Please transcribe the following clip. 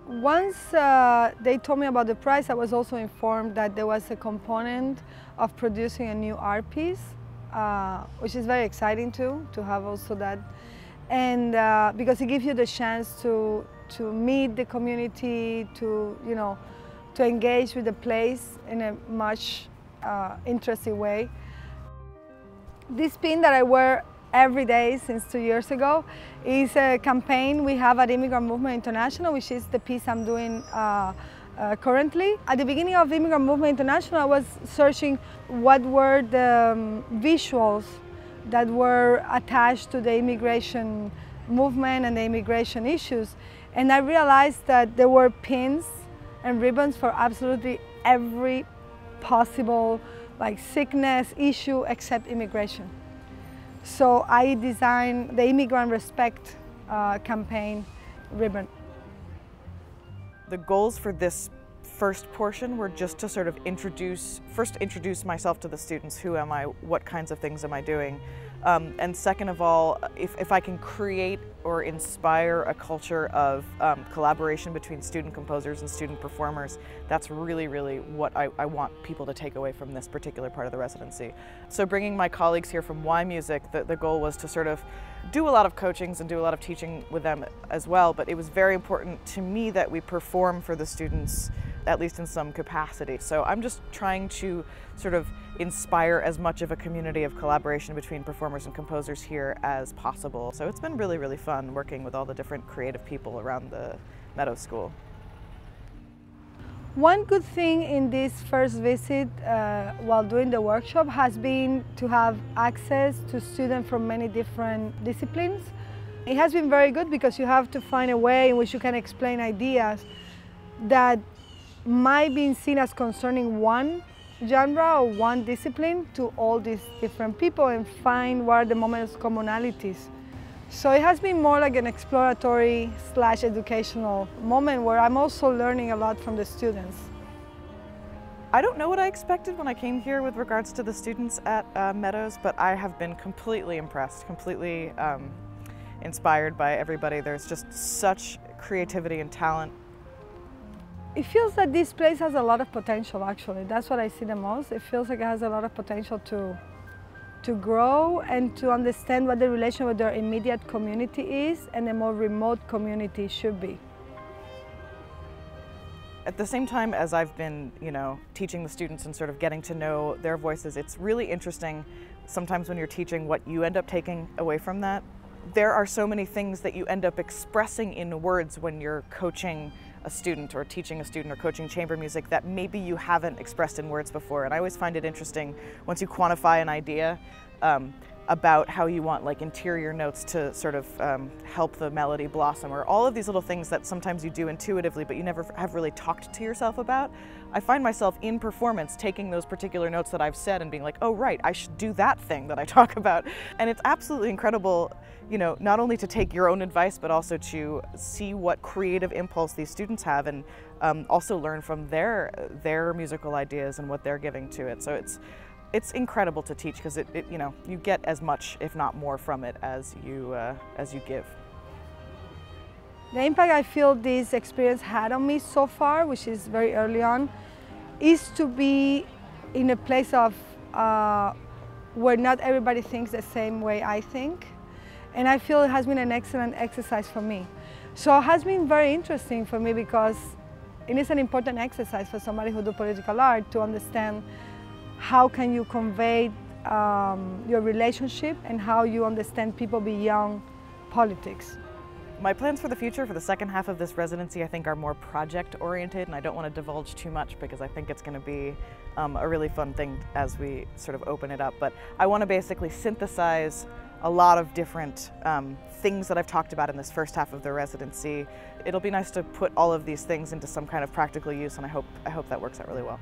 Once they told me about the prize, I was also informed that there was a component of producing a new art piece, which is very exciting too, to have also that. And because it gives you the chance to meet the community, to engage with the place in a much interesting way. This pin that I wear every day since 2 years ago is a campaign we have at Immigrant Movement International, which is the piece I'm doing currently. At the beginning of Immigrant Movement International, I was searching what were the visuals that were attached to the immigration movement and the immigration issues. And I realized that there were pins and ribbons for absolutely every possible sickness issue except immigration. So I designed the Immigrant Respect campaign ribbon. The goals for this first portion were just to sort of first introduce myself to the students. Who am I? What kinds of things am I doing? And second of all, if I can create or inspire a culture of collaboration between student composers and student performers, that's really, really what I want people to take away from this particular part of the residency. So bringing my colleagues here from Y Music, the goal was to sort of do a lot of coachings and do a lot of teaching with them as well, but it was very important to me that we perform for the students, at least in some capacity. So I'm just trying to sort of inspire as much of a community of collaboration between performers and composers here as possible. So it's been really, really fun working with all the different creative people around the Meadows School. One good thing in this first visit while doing the workshop has been to have access to students from many different disciplines. It has been very good because you have to find a way in which you can explain ideas that might be seen as concerning one genre or one discipline to all these different people and find what are the moments of commonalities. So it has been more like an exploratory / educational moment where I'm also learning a lot from the students. I don't know what I expected when I came here with regards to the students at Meadows, but I have been completely impressed, completely inspired by everybody. There's just such creativity and talent. It feels that this place has a lot of potential, actually. That's what I see the most. It feels like it has a lot of potential to grow and to understand what the relation with their immediate community is and a more remote community should be. At the same time as I've been, teaching the students and sort of getting to know their voices, it's really interesting sometimes when you're teaching what you end up taking away from that. There are so many things that you end up expressing in words when you're coaching a student or teaching a student or coaching chamber music that maybe you haven't expressed in words before. And I always find it interesting once you quantify an idea about how you want interior notes to sort of help the melody blossom, or all of these little things that sometimes you do intuitively but you never have really talked to yourself about. I find myself in performance taking those particular notes that I've said and being like, oh right, I should do that thing that I talk about. And it's absolutely incredible, not only to take your own advice but also to see what creative impulse these students have and also learn from their musical ideas and what they're giving to it. So it's incredible to teach because you get as much, if not more, from it as you give. The impact I feel this experience had on me so far, which is very early on, is to be in a place of where not everybody thinks the same way I think. And I feel it has been an excellent exercise for me. So it has been very interesting for me because it is an important exercise for somebody who does political art to understand how can you convey your relationship and how you understand people beyond politics. My plans for the future for the second half of this residency I think are more project oriented, and I don't want to divulge too much because I think it's going to be a really fun thing as we sort of open it up. But I want to basically synthesize a lot of different things that I've talked about in this first half of the residency. It'll be nice to put all of these things into some kind of practical use, and I hope that works out really well.